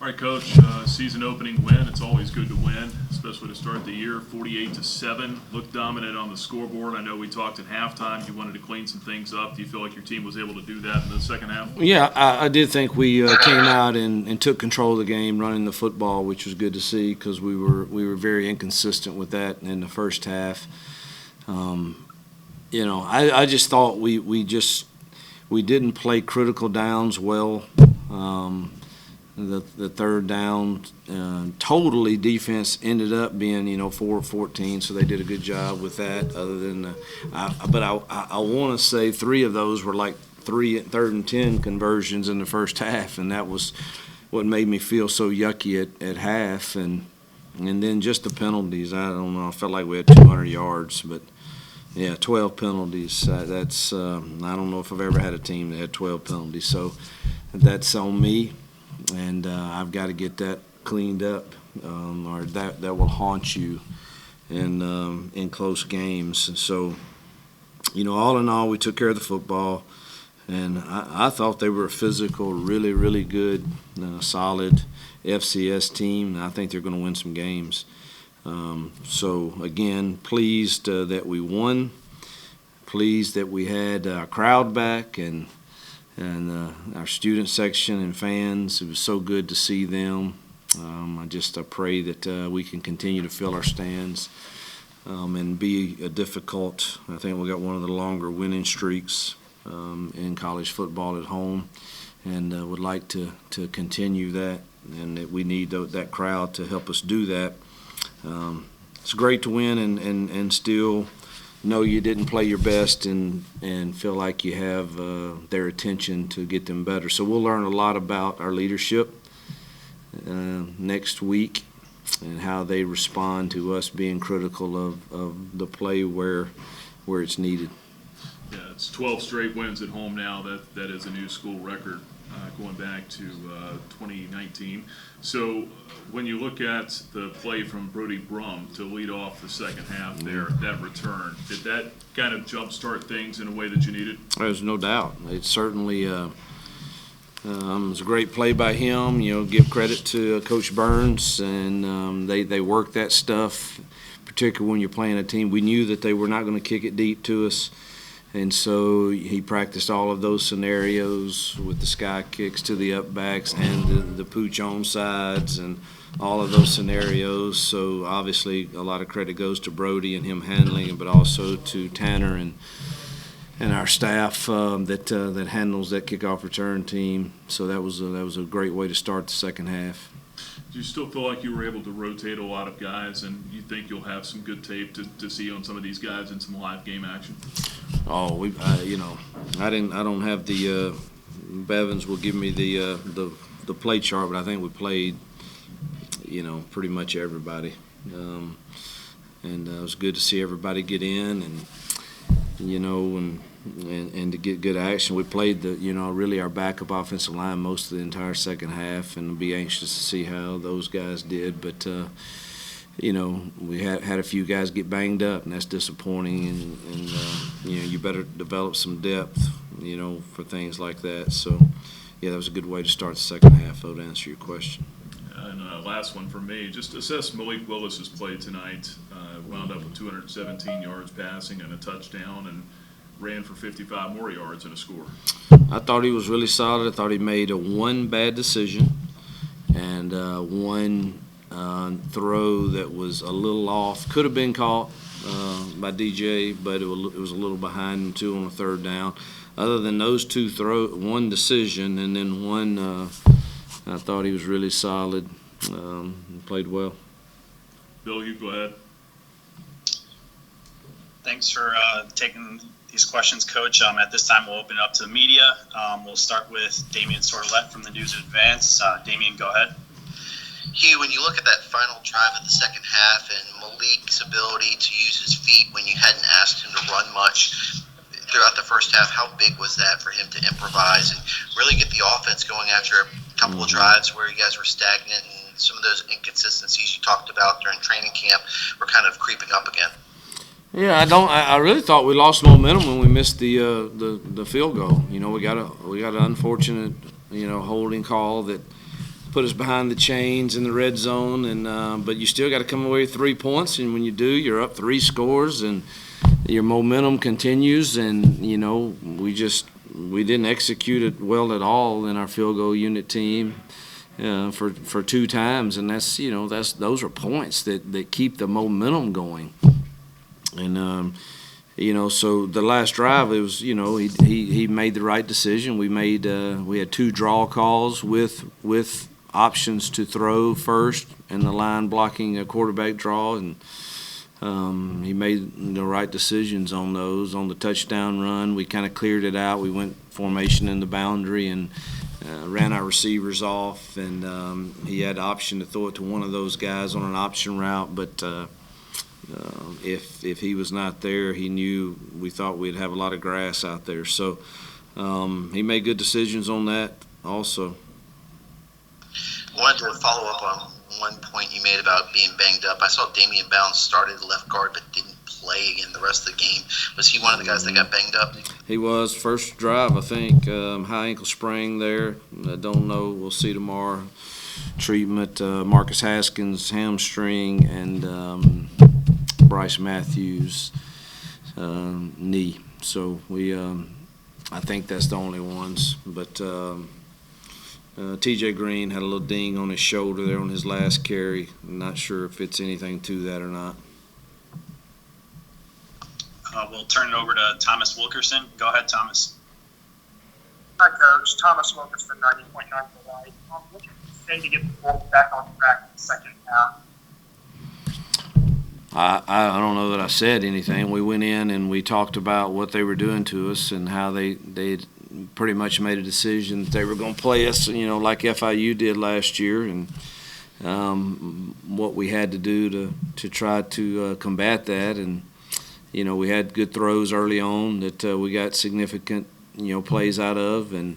All right, Coach, season opening win. It's always good to win, especially to start the year. 48-7, looked dominant on the scoreboard. I know we talked at halftime. You wanted to clean some things up. Do you feel like your team was able to do that in the second half? Yeah, I did think we came out and took control of the game, running the football, which was good to see because we were very inconsistent with that in the first half. I just thought we didn't play critical downs well. The third down, totally defense ended up being 4 of 14, so they did a good job with that. Other than, but I want to say 3 of those were like 3rd and 10 conversions in the first half, and that was what made me feel so yucky at half. And then just the penalties. I don't know. I felt like we had 200 yards, but yeah, 12 penalties. That's I don't know if I've ever had a team that had 12 penalties. So that's on me. And I've got to get that cleaned up, or that will haunt you in close games. And so, all in all, we took care of the football, and I thought they were a physical, really, really good, solid FCS team. I think they're going to win some games. So, again, pleased that we won, pleased that we had our crowd back, and our student section and fans. It was so good to see them. I pray that we can continue to fill our stands and be a difficult. I think we got one of the longer winning streaks in college football at home, and would like to continue that, and that we need that crowd to help us do that. It's great to win and still know you didn't play your best and feel like you have their attention to get them better. So we'll learn a lot about our leadership next week and how they respond to us being critical of the play where it's needed. Yeah, it's 12 straight wins at home now. That is a new school record going back to 2019. So when you look at the play from Brody Brum to lead off the second half there, that return, did that kind of jumpstart things in a way that you needed? There's no doubt. It certainly was a great play by him. Give credit to Coach Burns, and they worked that stuff, particularly when you're playing a team. We knew that they were not going to kick it deep to us. And so he practiced all of those scenarios with the sky kicks to the upbacks and the pooch on sides and all of those scenarios. So obviously a lot of credit goes to Brody and him handling it, but also to Tanner and our staff that handles that kickoff return team. So that was a great way to start the second half. Do you still feel like you were able to rotate a lot of guys, and you think you'll have some good tape to see on some of these guys in some live game action? Oh, I don't have the Bevins will give me the play chart, but I think we played, pretty much everybody, and it was good to see everybody get in and to get good action. We played really our backup offensive line most of the entire second half, and be anxious to see how those guys did. But we had a few guys get banged up, and that's disappointing. And you better develop some depth, for things like that. So, yeah, that was a good way to start the second half, though, to answer your question. And last one for me, just assess Malik Willis's play tonight. Wound up with 217 yards passing and a touchdown, and ran for 55 more yards and a score. I thought he was really solid. I thought he made one bad decision and one throw that was a little off. Could have been caught by DJ, but it was a little behind him, too, on the third down. Other than those two one decision and then one, I thought he was really solid and played well. Bill, you go ahead. Thanks for taking these questions, Coach. At this time, we'll open it up to the media. We'll start with Damian Sorlett from the News in Advance. Damian, go ahead. Hugh, when you look at that final drive of the second half and Malik's ability to use his feet when you hadn't asked him to run much throughout the first half, how big was that for him to improvise and really get the offense going after a couple of drives where you guys were stagnant and some of those inconsistencies you talked about during training camp were kind of creeping up again? Yeah, I really thought we lost momentum when we missed the field goal. We got an unfortunate holding call that put us behind the chains in the red zone, and but you still got to come away with 3 points, and when you do, you're up 3 scores, and your momentum continues, and we didn't execute it well at all in our field goal unit team for 2 times, and those are points that keep the momentum going, and so the last drive, it was, he made the right decision. We had 2 draw calls with options to throw first, and the line blocking a quarterback draw, and he made the right decisions on those. On the touchdown run, we kind of cleared it out. We went formation in the boundary and ran our receivers off, and he had the option to throw it to one of those guys on an option route, but if he was not there, we thought we'd have a lot of grass out there. So he made good decisions on that also. I wanted to follow up on one point you made about being banged up. I saw Damian Bounds started left guard but didn't play again the rest of the game. Was he one of the guys that got banged up? He was. First drive, I think. High ankle sprain there. I don't know. We'll see tomorrow. Treatment, Marcus Haskins, hamstring, and Bryce Matthews, knee. So I think that's the only ones. But TJ Green had a little ding on his shoulder there on his last carry. I'm not sure if it's anything to that or not. We'll turn it over to Thomas Wilkerson. Go ahead, Thomas. Hi, Coach. Thomas Wilkerson, 90.9 for Life. What can you say to get the Bulls back on track in the second half? I don't know that I said anything. We went in and we talked about what they were doing to us and how they pretty much made a decision that they were going to play us, like FIU did last year, and what we had to do to try to combat that. And we had good throws early on that we got significant plays out of, and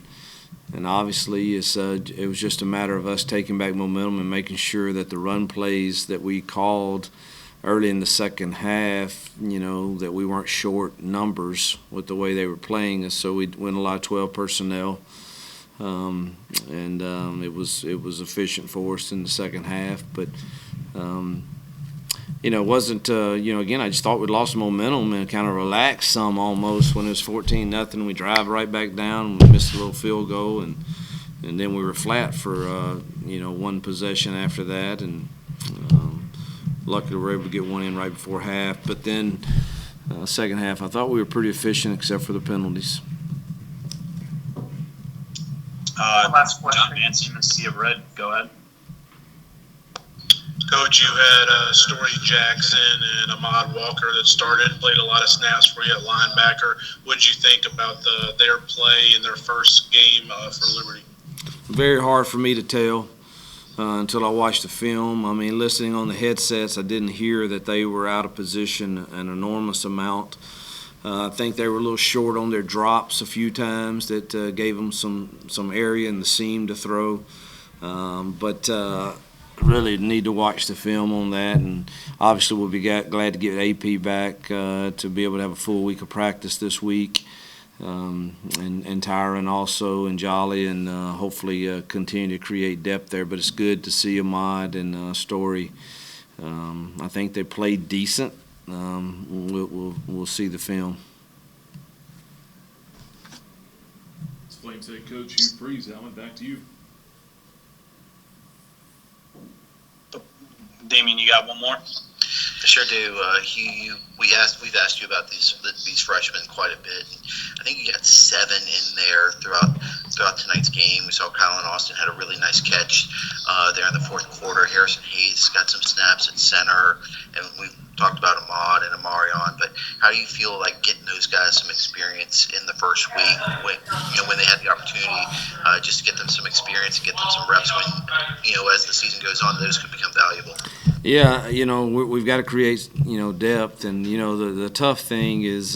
obviously it was just a matter of us taking back momentum and making sure that the run plays that we called early in the second half, that we weren't short numbers with the way they were playing us. So we went a lot of 12 personnel, and it was efficient for us in the second half. But it wasn't. Again, I just thought we'd lost momentum and kind of relaxed some almost when it was 14-0. We drive right back down. We missed a little field goal, and then we were flat for one possession after that, and. Luckily, we were able to get one in right before half. But then, second half, I thought we were pretty efficient except for the penalties. Last question. John Manson, Sea of Red. Go ahead. Coach, you had Story Jackson and Ahmad Walker that started, played a lot of snaps for you at linebacker. What did you think about their play in their first game for Liberty? Very hard for me to tell. Until I watched the film. I mean, listening on the headsets, I didn't hear that they were out of position an enormous amount. I think they were a little short on their drops a few times that gave them some area in the seam to throw. But really need to watch the film on that. And obviously we'll be glad to get AP back to be able to have a full week of practice this week. And Tyron also, and Jolly, and hopefully continue to create depth there. But it's good to see Ahmad and Story. I think they played decent. We'll see the film. It's Flames head coach Hugh Freeze. Alan, back to you. Damien, you got one more? I sure do. Hugh, we've asked you about these freshmen quite a bit. I think you got 7 in there throughout tonight's game. We saw Kyle and Austin had a really nice catch there in the fourth quarter. Harrison Hayes got some snaps at center, and we talked about Ahmad and Amarion. But how do you feel like getting those guys some experience in the first week when they had the opportunity just to get them some experience and get them some reps when as the season goes on, those could become valuable? Yeah, we've got to create, depth, and, the tough thing is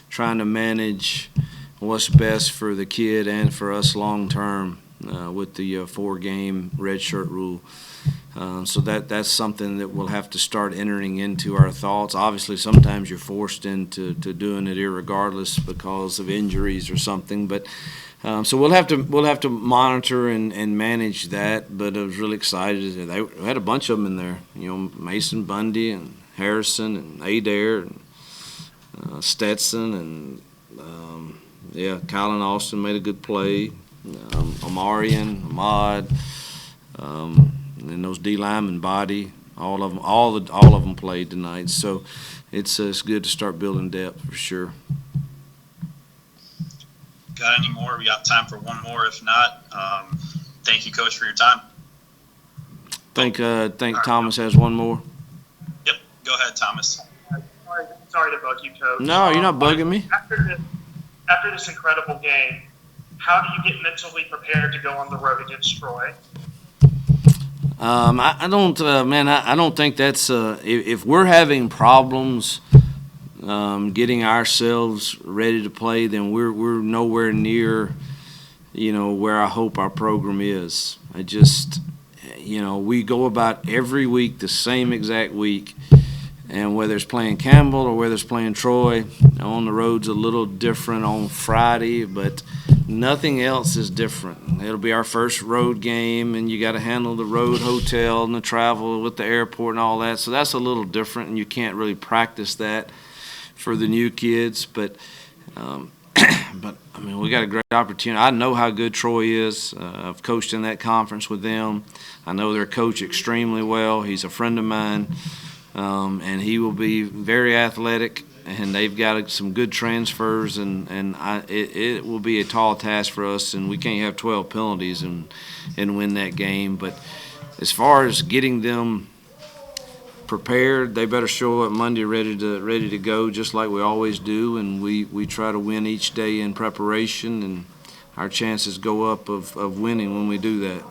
trying to manage what's best for the kid and for us long term with the 4-game redshirt rule. So that's something that we'll have to start entering into our thoughts. Obviously, sometimes you're forced into doing it irregardless because of injuries or something, but So we'll have to monitor and manage that. But I was really excited. They had a bunch of them in there. You know, Mason Bundy and Harrison and Adair and Stetson and Colin Austin made a good play. Amarian, Ahmad, and those D linemen, Body, all of them played tonight. So it's good to start building depth for sure. Got any more? We got time for one more. If not, thank you, Coach, for your time. Think Thomas has one more. Yep, go ahead, Thomas. Sorry to bug you, Coach. No, you're not bugging me. After this incredible game, how do you get mentally prepared to go on the road against Troy? I don't think that's if we're having problems getting ourselves ready to play, then we're nowhere near, where I hope our program is. I just, we go about every week the same exact week, and whether it's playing Campbell or whether it's playing Troy, on the road's a little different on Friday, but nothing else is different. It'll be our first road game, and you got to handle the road hotel and the travel with the airport and all that. So that's a little different, and you can't really practice that for the new kids. But we got a great opportunity. I know how good Troy is. I've coached in that conference with them. I know their coach extremely well. He's a friend of mine, and he will be very athletic. And they've got some good transfers, and it will be a tall task for us, and we can't have 12 penalties and win that game. But as far as getting them prepared, they better show up Monday ready to go, just like we always do, and we try to win each day in preparation, and our chances go up of winning when we do that.